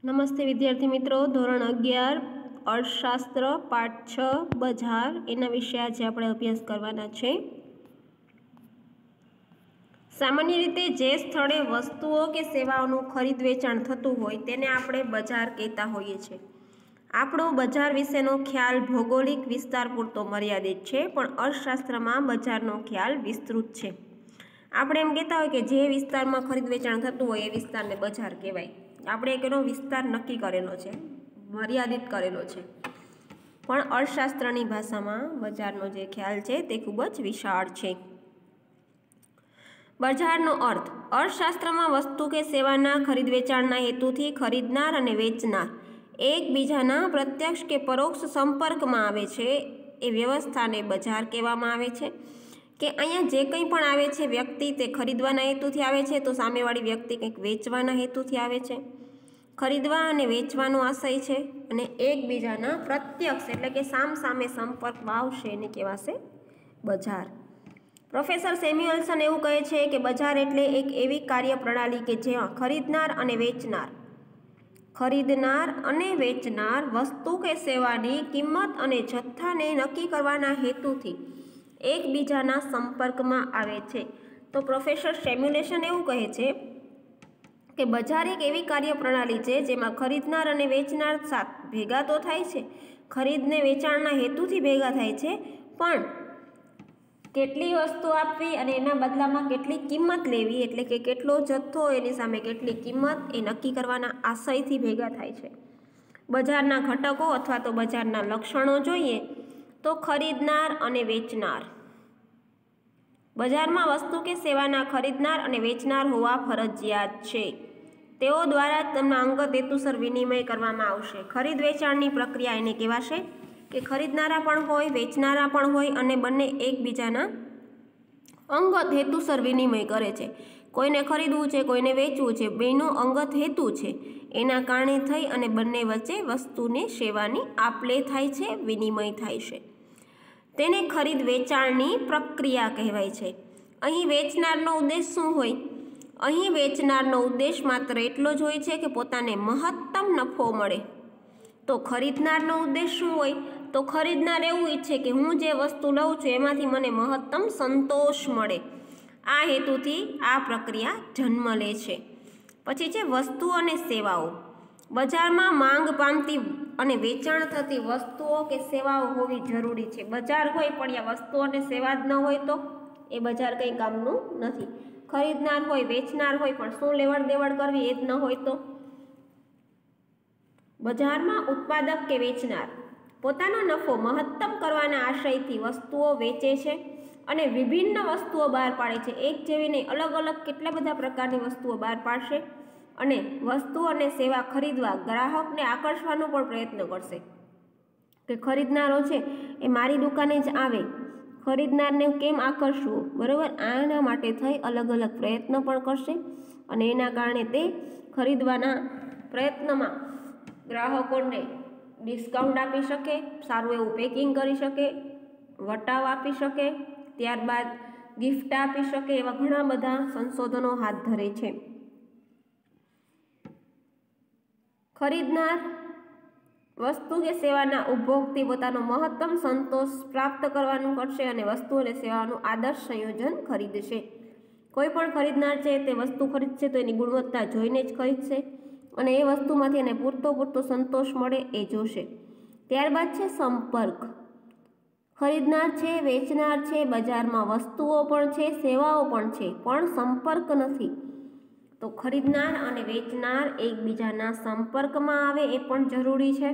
નમસ્તે વિદ્યાર્થી મિત્રો, ધોરણ 11 અર્થશાસ્ત્ર પાઠ 6 બજાર એના વિશે આજે આપણે અભ્યાસ કરવાના છે। સામાન્ય રીતે જે સ્થળે વસ્તુઓ કે સેવાઓનું ખરીદ વેચાણ થતું હોય તેને આપણે બજાર કહેતા હોઈએ છીએ। આપણો બજાર વિશેનો ખ્યાલ ભૌગોલિક વિસ્તાર પૂરતો મર્યાદિત છે, પણ અર્થશાસ્ત્રમાં બજારનો ખ્યાલ વિસ્તૃત છે। આપણે એમ કહેતા હોય કે જે વિસ્તારમાં ખરીદ વેચાણ થતું હોય એ વિસ્તારને બજાર કહેવાય। આપણે એક એનો વિસ્તાર નક્કી કરેલો છે, મર્યાદિત કરેલો છે, પણ અર્થશાસ્ત્રની ભાષામાં બજારનો જે ખ્યાલ છે તે ખૂબ જ વિશાળ છે। બજારનો અર્થ અર્થશાસ્ત્રમાં વસ્તુ કે સેવાના ખરીદ વેચાણના હેતુથી ખરીદનાર અને વેચનાર એકબીજાના પ્રત્યક્ષ કે પરોક્ષ સંપર્કમાં આવે છે એ વ્યવસ્થાને બજાર કહેવામાં આવે છે। કે અહીંયા જે કંઈ પણ આવે છે વ્યક્તિ તે ખરીદવાના હેતુથી આવે છે, તો સામેવાળી વ્યક્તિ કંઈક વેચવાના હેતુથી આવે છે। ખરીદવા અને વેચવાનો આશય છે અને એકબીજાના પ્રત્યક્ષ એટલે કે સામસામે સંપર્કમાં આવશે એને કહેવાશે બજાર। પ્રોફેસર સેમ્યુઅલ્સન એવું કહે છે કે બજાર એટલે એક એવી કાર્યપ્રણાલી કે જ્યાં ખરીદનાર અને વેચનાર વસ્તુ કે સેવાની કિંમત અને જથ્થાને નક્કી કરવાના હેતુથી એકબીજાના સંપર્કમાં આવે છે। તો પ્રોફેસર સેમ્યુલેશન એવું કહે છે કે બજાર એક એવી કાર્યપ્રણાલી છે જેમાં ખરીદનાર અને વેચનાર ભેગા તો થાય છે, ખરીદને વેચાણના હેતુથી ભેગા થાય છે, પણ કેટલી વસ્તુ આપવી અને એના બદલામાં કેટલી કિંમત લેવી એટલે કે કેટલો જથ્થો એની સામે કેટલી કિંમત એ નક્કી કરવાના આશયથી ભેગા થાય છે। બજારના ઘટકો અથવા તો બજારના લક્ષણો જોઈએ તો ખરીદનાર અને વેચનાર, બજારમાં વસ્તુ કે સેવાના ખરીદનાર અને વેચનાર હોવા ફરજિયાત છે। તેઓ દ્વારા તેમના અંગત હેતુસર વિનિમય કરવામાં આવશે। ખરીદ વેચાણની પ્રક્રિયા એને કહેવાશે કે ખરીદનારા પણ હોય, વેચનારા પણ હોય અને બંને એકબીજાના અંગત હેતુસર વિનિમય કરે છે। કોઈને ખરીદવું છે, કોઈને વેચવું છે, બેનો અંગત હેતુ છે, એના કારણે થઈ અને બંને વચ્ચે વસ્તુને સેવાની આપ-લે થાય છે, વિનિમય થાય છે, તેને ખરીદ વેચાણની પ્રક્રિયા કહેવાય છે। અહીં વેચનારનો ઉદ્દેશ શું હોય? અહીં વેચનારનો ઉદ્દેશ માત્ર એટલો જ હોય છે કે પોતાને મહત્તમ નફો મળે। તો ખરીદનારનો ઉદ્દેશ શું હોય? તો ખરીદનાર એવું ઈચ્છે કે હું જે વસ્તુ લઉં છું એમાંથી મને મહત્તમ સંતોષ મળે। આ હેતુથી આ પ્રક્રિયા જન્મ લે છે। પછી છે વસ્તુ અને સેવાઓ। બજારમાં માંગ પામતી અને વેચાણ થતી વસ્તુઓ કે સેવાઓ હોવી જરૂરી છે। બજાર હોય પણ આ વસ્તુ અને સેવા જ ન હોય તો એ બજાર કંઈ કામનું નથી। ખરીદનાર હોય, વેચનાર હોય, પણ શું લેવડ દેવડ કરવી એ જ ન હોય તો? બજારમાં ઉત્પાદક કે વેચનાર પોતાનો નફો મહત્તમ કરવાના આશયથી વસ્તુઓ વેચે છે અને વિભિન્ન વસ્તુઓ બહાર પાડે છે। એક જેવી નહીં, અલગ અલગ કેટલા બધા પ્રકારની વસ્તુઓ બહાર પાડશે અને વસ્તુ અને સેવા ખરીદવા ગ્રાહકને આકર્ષવાનો પણ પ્રયત્ન કરશે કે ખરીદનારો છે એ મારી દુકાને જ આવે, ખરીદનારને કેમ આકર્ષવું, બરાબર? આના માટે થઈ અલગ અલગ પ્રયત્ન પણ કરશે અને એના કારણે તે ખરીદવાના પ્રયત્નમાં ગ્રાહકોને ડિસ્કાઉન્ટ આપી શકે, સારું એવું પેકિંગ કરી શકે, વટાવ આપી શકે, ત્યારબાદ ગિફ્ટ આપી શકે, એવા ઘણા બધા સંશોધનો હાથ ધરે છે। ખરીદનાર વસ્તુ કે સેવાના ઉપભોગથી પોતાનો મહત્તમ સંતોષ પ્રાપ્ત કરવાનું કરશે અને વસ્તુ અને સેવાનું આદર્શ સંયોજન ખરીદશે। કોઈ પણ ખરીદનાર છે તે વસ્તુ ખરીદશે તો એની ગુણવત્તા જોઈને જ ખરીદશે અને એ વસ્તુમાંથી એને પૂરતો સંતોષ મળે એ જોશે। ત્યારબાદ છે સંપર્ક। ખરીદનાર છે, વેચનાર છે, બજારમાં વસ્તુઓ પણ છે, સેવાઓ પણ છે, પણ સંપર્ક નથી। તો ખરીદનાર અને વેચનાર એકબીજાના સંપર્કમાં આવે એ પણ જરૂરી છે।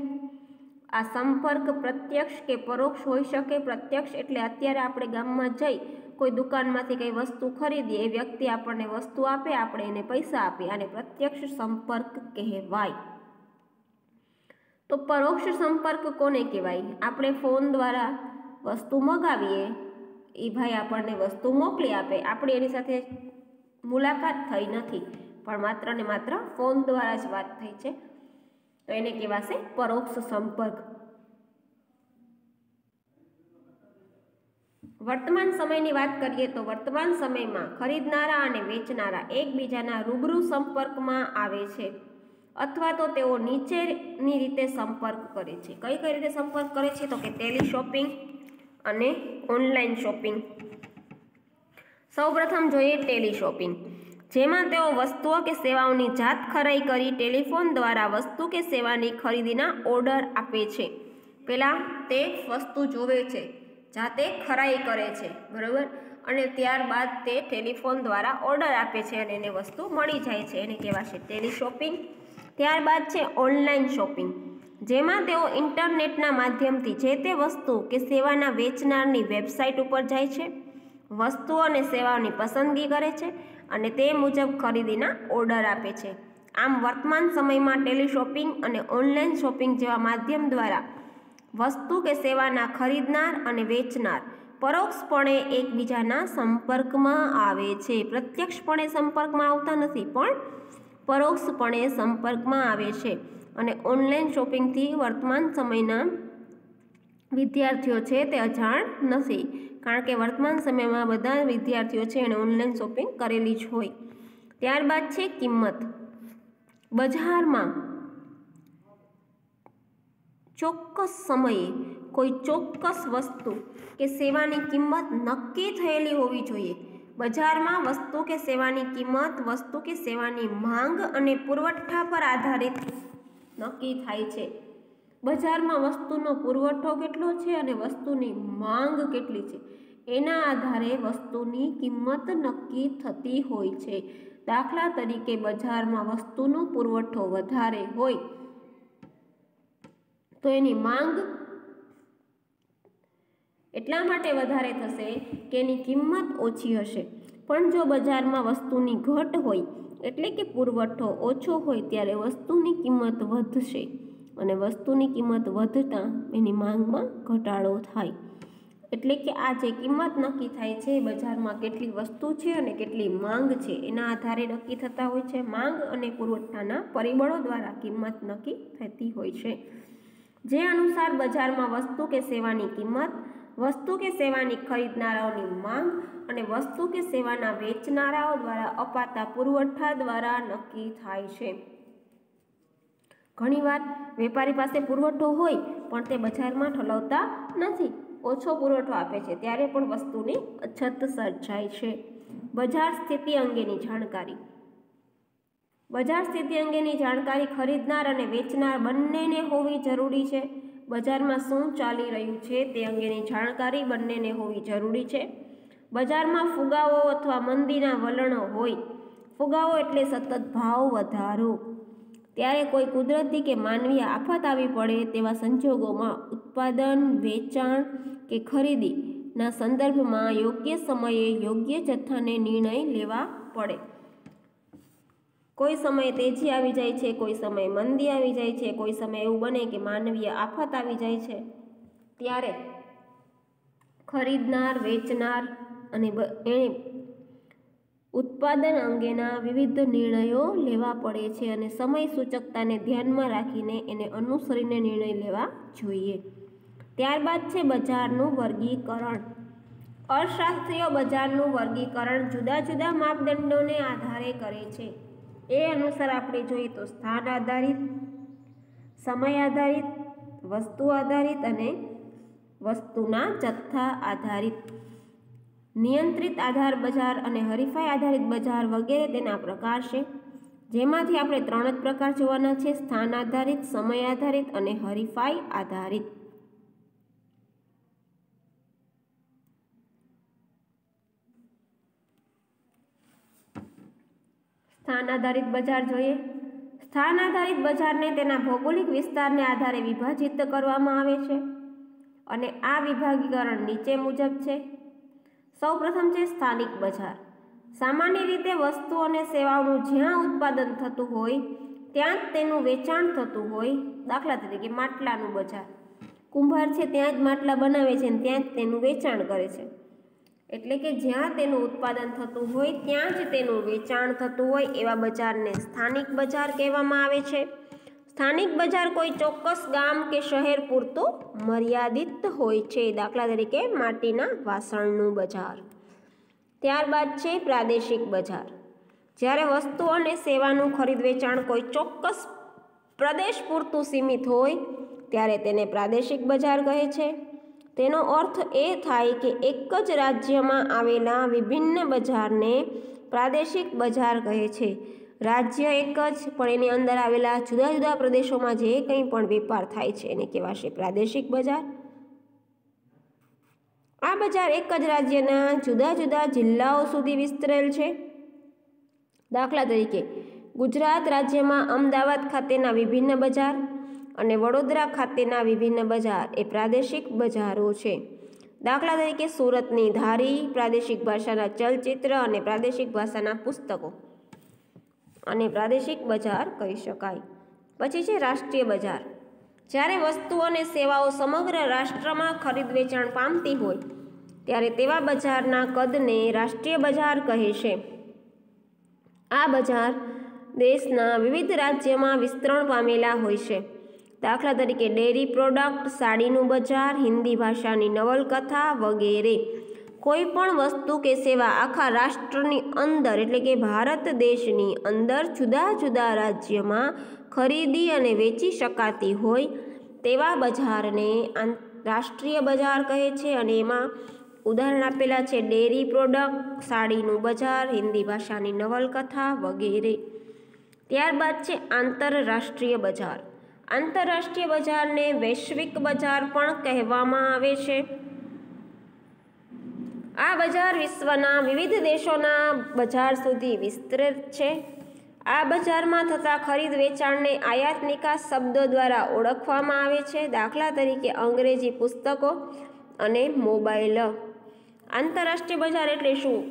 આ સંપર્ક પ્રત્યક્ષ કે પરોક્ષ હોઈ શકે। પ્રત્યક્ષ એટલે અત્યારે આપણે ગામમાં જઈ કોઈ દુકાનમાંથી કંઈ વસ્તુ ખરીદીએ, એ વ્યક્તિ આપણને વસ્તુ આપે, આપણે એને પૈસા આપીએ, આને પ્રત્યક્ષ સંપર્ક કહેવાય। તો પરોક્ષ સંપર્ક કોને કહેવાય? આપણે ફોન દ્વારા વસ્તુ મગાવીએ, એ ભાઈ આપણને વસ્તુ મોકલી આપે, આપણે એની સાથે મુલાકાત થઈ નથી, પણ માત્ર ને માત્ર ફોન દ્વારા જ વાત થઈ છે, તો એને કહેવાશે પરોક્ષ સંપર્ક। વર્તમાન સમયની વાત કરીએ તો વર્તમાન સમયમાં ખરીદનારા અને વેચનારા એકબીજાના રૂબરૂ સંપર્કમાં આવે છે। અથવા તો તેઓ નીચેની રીતે સંપર્ક કરે છે. કઈ કઈ રીતે સંપર્ક કરે છે? તો કે ટેલી શોપિંગ અને ઓનલાઈન શોપિંગ. સૌપ્રથમ જોઈએ ટેલી શોપિંગ, જેમાં તેઓ વસ્તુઓ કે સેવાઓની જાત ખરાઈ કરી ટેલિફોન દ્વારા વસ્તુ કે સેવાની ખરીદીના ઓર્ડર આપે છે. પહેલાં તે વસ્તુ જોવે છે, જાતે ખરાઈ કરે છે, બરાબર, અને ત્યારબાદ તે ટેલિફોન દ્વારા ઓર્ડર આપે છે અને એને વસ્તુ મળી જાય છે. એને કહેવાશે ટેલી શોપિંગ. ત્યારબાદ છે ઓનલાઈન શોપિંગ, જેમાં તેઓ ઇન્ટરનેટના માધ્યમથી જે તે વસ્તુ કે સેવાના વેચનારની વેબસાઇટ ઉપર જાય છે, વસ્તુઓ અને સેવાઓની પસંદગી કરે છે અને તે મુજબ ખરીદીના ઓર્ડર આપે છે. આમ વર્તમાન સમયમાં ટેલી શોપિંગ અને ઓનલાઈન શોપિંગ જેવા માધ્યમ દ્વારા વસ્તુ કે સેવાના ખરીદનાર અને વેચનાર પરોક્ષપણે એકબીજાના સંપર્કમાં આવે છે. પ્રત્યક્ષપણે સંપર્કમાં આવતા નથી, પણ પરોક્ષપણે સંપર્કમાં આવે છે. અને ઓનલાઈન શોપિંગથી વર્તમાન સમયના વિદ્યાર્થીઓ છે તે અજાણ નથી, કારણ કે વર્તમાન સમયમાં બધા વિદ્યાર્થીઓ છે એને ઓનલાઈન શોપિંગ કરેલી જ હોય. ત્યારબાદ છે કિંમત. બજારમાં ચોક્કસ સમયે કોઈ ચોક્કસ વસ્તુ કે સેવાની કિંમત નક્કી થયેલી હોવી જોઈએ. બજારમાં વસ્તુ કે સેવાની કિંમત વસ્તુ કે સેવાની માંગ અને પુરવઠા પર આધારિત નક્કી થાય છે. બજારમાં વસ્તુનો પુરવઠો કેટલો છે અને વસ્તુની માંગ કેટલી છે એના આધારે વસ્તુની કિંમત નક્કી થતી હોય છે. દાખલા તરીકે બજારમાં વસ્તુનો પુરવઠો વધારે હોય તો એની માંગ એટલા માટે વધારે થશે કે એની કિંમત ઓછી હશે. પણ જો બજારમાં વસ્તુની ઘટ હોય એટલે કે પુરવઠો ઓછો હોય ત્યારે વસ્તુની કિંમત વધશે અને વસ્તુની કિંમત વધતા એની માંગમાં ઘટાડો થાય. એટલે કે આ જે કિંમત નક્કી થાય છે બજારમાં કેટલી વસ્તુ છે અને કેટલી માંગ છે એના આધારે નક્કી થતા હોય છે. માંગ અને પુરવઠાના પરિબળો દ્વારા કિંમત નક્કી થતી હોય છે. જે અનુસાર બજારમાં વસ્તુ કે સેવાની કિંમત વસ્તુ કે સેવાની ખરીદનારાઓની માંગ અને વસ્તુ કે સેવાના વેચનારાઓ દ્વારા અપાતા પુરવઠા દ્વારા નક્કી થાય છે. ઘણીવાર વેપારી પાસે પુરવઠો હોય પણ તે બજારમાં ઠલવતા નથી, ઓછો પુરવઠો આપે છે, ત્યારે પણ વસ્તુની અછત સર્જાય છે. બજાર સ્થિતિ અંગેની જાણકારી. બજાર સ્થિતિ અંગેની જાણકારી ખરીદનાર અને વેચનાર બંનેને હોવી જરૂરી છે. બજારમાં શું ચાલી રહ્યું છે તે અંગેની જાણકારી બંનેને હોવી જરૂરી છે. બજારમાં ફુગાવો અથવા મંદીના વલણો હોય. ફુગાવો એટલે સતત ભાવ વધારો. ત્યારે કોઈ કુદરતી કે માનવીય આફત આવી પડે તેવા સંજોગોમાં ઉત્પાદન, વેચાણ કે ખરીદીના સંદર્ભમાં યોગ્ય સમયે યોગ્ય જથ્થાને નિર્ણય લેવા પડે. કોઈ સમયે તેજી આવી જાય છે, કોઈ સમયે મંદી આવી જાય છે, કોઈ સમયે એવું બને કે માનવીય આફત આવી જાય છે, ત્યારે ખરીદનાર, વેચનાર અને એણે ઉત્પાદન અંગેના વિવિધ નિર્ણયો લેવા પડે છે અને સમય સૂચકતાને ધ્યાનમાં રાખીને એને અનુસરીને નિર્ણય લેવા જોઈએ. ત્યારબાદ છે બજારનું વર્ગીકરણ. અર્થશાસ્ત્રીઓ બજારનું વર્ગીકરણ જુદા જુદા માપદંડોને આધારે કરે છે. એ અનુસાર આપણે જોઈએ તો સ્થાન આધારિત, સમય આધારિત, વસ્તુ આધારિત અને વસ્તુના જથ્થા આધારિત. નિયંત્રિત આધાર બજાર અને હરીફાઈ આધારિત બજાર વગેરે તેના પ્રકાર છે, જેમાંથી આપણે 3 જ પ્રકાર જોવાના છે: સ્થાન આધારિત, સમય આધારિત અને હરીફાઈ આધારિત. સ્થાન આધારિત બજાર જોઈએ. સ્થાન આધારિત બજારને તેના ભૌગોલિક વિસ્તારને આધારે વિભાજિત કરવામાં આવે છે અને આ વિભાગીકરણ નીચે મુજબ છે. સૌપ્રથમ છે સ્થાનિક બજાર. સામાન્ય રીતે વસ્તુ અને સેવાઓનું જ્યાં ઉત્પાદન થતું હોય ત્યાં જ તેનું વેચાણ થતું હોય. દાખલા તરીકે માટલાનું બજાર. કુંભાર છે ત્યાં જ માટલા બનાવે છે અને ત્યાં જ તેનું વેચાણ કરે છે. એટલે કે જ્યાં તેનું ઉત્પાદન થતું હોય ત્યાં જ તેનું વેચાણ થતું હોય એવા બજારને સ્થાનિક બજાર કહેવામાં આવે છે. સ્થાનિક બજાર કોઈ ચોક્કસ ગામ કે શહેર પૂરતું મર્યાદિત હોય છે. દાખલા તરીકે માટીના વાસણનું બજાર. ત્યારબાદ છે પ્રાદેશિક બજાર. જ્યારે વસ્તુ અને સેવાનું ખરીદ વેચાણ કોઈ ચોક્કસ પ્રદેશ પૂરતું સીમિત હોય ત્યારે તેને પ્રાદેશિક બજાર કહે છે. તેનો અર્થ એ થાય કે એક જ રાજ્યમાં આવેલા વિભિન્ન બજારને પ્રાદેશિક બજાર કહે છે. રાજ્ય એક જ પણ એની અંદર આવેલા જુદા જુદા પ્રદેશોમાં જે કંઈ પણ વેપાર થાય છે એને કહેવાશે પ્રાદેશિક બજાર. આ બજાર એક જ રાજ્યના જુદા જુદા જિલ્લાઓ સુધી વિસ્તરેલ છે. દાખલા તરીકે ગુજરાત રાજ્યમાં અમદાવાદ ખાતેના વિભિન્ન બજાર અને વડોદરા ખાતેના વિભિન્ન બજાર એ પ્રાદેશિક બજારો છે. દાખલા તરીકે સુરતની ધારી પ્રાદેશિક ભાષાના ચલચિત્ર અને પ્રાદેશિક ભાષાના પુસ્તકો અને પ્રાદેશિક બજાર કહી શકાય. પછી છે રાષ્ટ્રીય બજાર. જ્યારે વસ્તુઓ અને સેવાઓ સમગ્ર રાષ્ટ્રમાં ખરીદ વેચાણ પામતી હોય ત્યારે તેવા બજારના કદને રાષ્ટ્રીય બજાર કહે છે. આ બજાર દેશના વિવિધ રાજ્યમાં વિસ્તરણ પામેલા હોય છે. દાખલા તરીકે ડેરી પ્રોડક્ટ, સાડીનું બજાર, હિન્દી ભાષાની નવલકથા વગેરે. કોઈ પણ વસ્તુ કે સેવા આખા રાષ્ટ્રની અંદર એટલે કે ભારત દેશની અંદર જુદા જુદા રાજ્યમાં ખરીદી અને વેચી શકાતી હોય તેવા બજારને રાષ્ટ્રીય બજાર કહે છે. અને એમાં ઉદાહરણ આપેલા છે ડેરી પ્રોડક્ટ, સાડીનું બજાર, હિન્દી ભાષાની નવલકથા વગેરે. ત્યારબાદ છે આંતરરાષ્ટ્રીય બજાર. આંતરરાષ્ટ્રીય બજારને વૈશ્વિક બજાર પણ કહેવામાં આવે છે. આ બજાર વિશ્વના વિવિધ દેશોના બજાર સુધી વિસ્તૃત છે. આ બજારમાં થતા ખરીદ વેચાણને આયાત નિકાસ શબ્દો દ્વારા ઓળખવામાં આવે છે. દાખલા તરીકે અંગ્રેજી પુસ્તકો અને મોબાઈલ. આંતરરાષ્ટ્રીય બજાર એટલે શું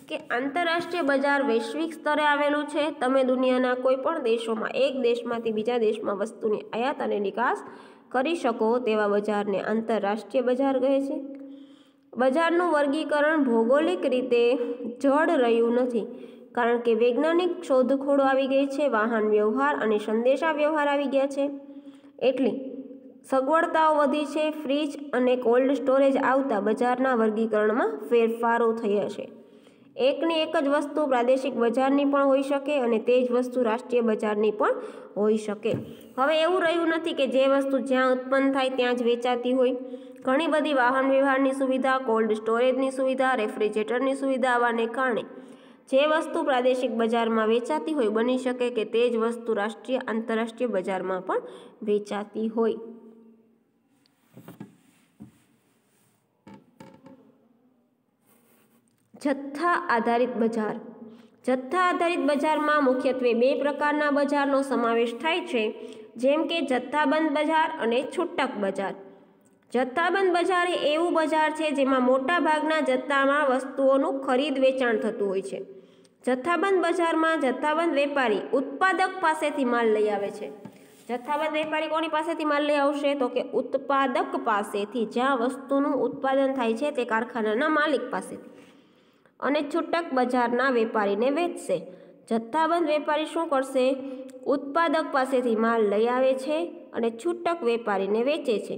કે આંતરરાષ્ટ્રીય બજાર વૈશ્વિક સ્તરે આવેલું છે. તમે દુનિયાના કોઈ પણ દેશોમાં એક દેશમાંથી બીજા દેશમાં વસ્તુની આયાત અને નિકાસ કરી શકો તેવા બજારને આંતરરાષ્ટ્રીય બજાર કહે છે. બજારનું વર્ગીકરણ ભૌગોલિક રીતે જડ રહ્યું નથી, કારણ કે વૈજ્ઞાનિક શોધખોળો આવી ગઈ છે, વાહન વ્યવહાર અને સંદેશા વ્યવહાર આવી ગયા છે, એટલે સગવડતાઓ વધી છે. ફ્રીજ અને કોલ્ડ સ્ટોરેજ આવતા બજારના વર્ગીકરણમાં ફેરફારો થયા છે. એકની એક જ વસ્તુ પ્રાદેશિક બજારની પણ હોઈ શકે અને તે જ વસ્તુ રાષ્ટ્રીય બજારની પણ હોઈ શકે. હવે એવું રહ્યું નથી કે જે વસ્તુ જ્યાં ઉત્પન્ન થાય ત્યાં જ વેચાતી હોય. ઘણી બધી વાહન વ્યવહારની સુવિધા, કોલ્ડ સ્ટોરેજની સુવિધા, રેફ્રિજરેટરની સુવિધા આવવાને કારણે જે વસ્તુ પ્રાદેશિક બજારમાં વેચાતી હોય બની શકે કે તે જ વસ્તુ રાષ્ટ્રીય આંતરરાષ્ટ્રીય બજારમાં પણ વેચાતી હોય. જથ્થા આધારિત બજાર. જથ્થા આધારિત બજારમાં મુખ્યત્વે બે પ્રકારના બજારનો સમાવેશ થાય છે, જેમ કે જથ્થાબંધ બજાર અને છૂટક બજાર. જથ્થાબંધ બજાર એ એવું બજાર છે જેમાં મોટા ભાગના જથ્થામાં વસ્તુઓનું ખરીદ વેચાણ થતું હોય છે. જથ્થાબંધ બજારમાં જથ્થાબંધ વેપારી ઉત્પાદક પાસેથી માલ લઈ આવે છે. જથ્થાબંધ વેપારી કોની પાસેથી માલ લઈ આવશે? તો કે ઉત્પાદક પાસેથી, જ્યાં વસ્તુનું ઉત્પાદન થાય છે તે કારખાનાના માલિક પાસેથી, અને છૂટક બજારના વેપારીને વેચશે. જથ્થાબંધ વેપારી શું કરશે? ઉત્પાદક પાસેથી માલ લઈ આવે છે અને છૂટક વેપારીને વેચે છે.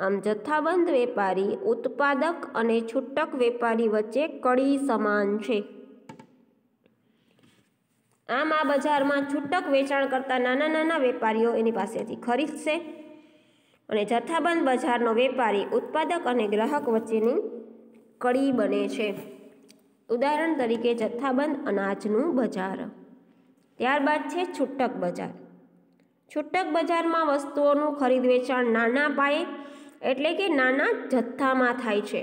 આમ જથ્થાબંધ વેપારી ઉત્પાદક અને છૂટક વેપારી વચ્ચે કડી સમાન છે. આમ આ બજારમાં છૂટક વેચાણ કરતા નાના નાના વેપારીઓ એની પાસેથી ખરીદશે અને જથ્થાબંધ બજારનો વેપારી ઉત્પાદક અને ગ્રાહક વચ્ચેની કડી બને છે. ઉદાહરણ તરીકે જથ્થાબંધ અનાજનું બજાર. ત્યારબાદ છે છૂટક બજાર. છૂટક બજારમાં વસ્તુઓનું ખરીદ વેચાણ નાના પાયે એટલે કે નાના જથ્થામાં થાય છે.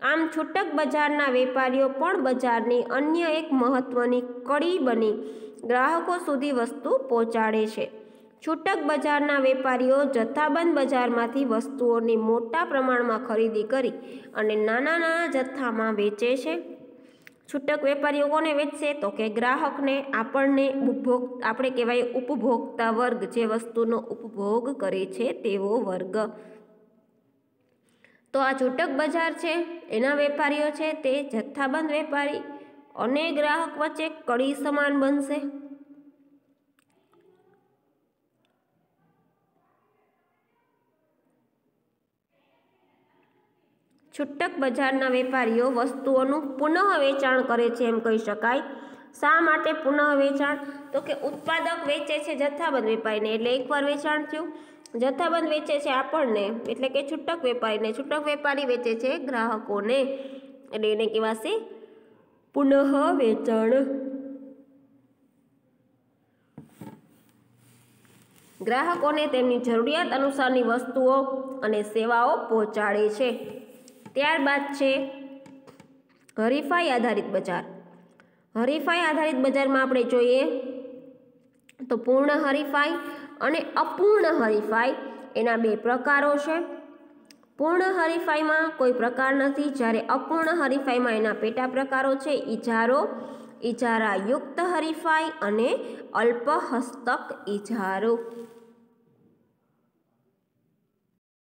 આમ છૂટક બજારના વેપારીઓ પણ બજારની અન્ય એક મહત્વની કડી બની ગ્રાહકો સુધી વસ્તુ પહોંચાડે છે. છૂટક બજારના વેપારીઓ જથ્થાબંધ બજારમાંથી વસ્તુઓની મોટા પ્રમાણમાં ખરીદી કરી અને નાના નાના જથ્થામાં વેચે છે. છૂટક વેપારીઓ કોને વેચશે? તો કે ગ્રાહકને, આપણે કહેવાય ઉપભોક્તા વર્ગ, જે વસ્તુનો ઉપભોગ કરે છે તેવો વર્ગ. તો આ છૂટક બજાર છે એના વેપારીઓ છે તે જથ્થાબંધ વેપારી અને ગ્રાહક વચ્ચે કડી સમાન બનશે. છૂટક બજારના વેપારીઓ વસ્તુઓનું પુનઃ વેચાણ કરે છે એમ કહી શકાય. શા માટે પુનઃ વેચાણ? તો કે ઉત્પાદક વેચે છે જથ્થાબંધ વેપારીને એટલે એકવાર વેચાણ થયું, જથ્થાબંધ વેચે છે આપણને એટલે કે છૂટક વેપારીને, છૂટક વેપારી વેચે છે ગ્રાહકોને એટલે એને કહેવાશે પુનઃ વેચાણ. ગ્રાહકોને તેમની જરૂરિયાત અનુસારની વસ્તુઓ અને સેવાઓ પહોંચાડે છે. ત્યારબાદ છે હરીફાઈ આધારિત બજાર. હરીફાઈ આધારિત બજારમાં આપણે જોઈએ તો પૂર્ણ હરીફાઈ અને અપૂર્ણ હરીફાઈ એના બે પ્રકારો છે. પૂર્ણ હરીફાઈમાં કોઈ પ્રકાર નથી, જ્યારે અપૂર્ણ હરીફાઈમાં એના પેટા પ્રકારો છે ઇજારો, ઇજારાયુક્ત હરીફાઈ અને અલ્પ હસ્તક ઇજારો.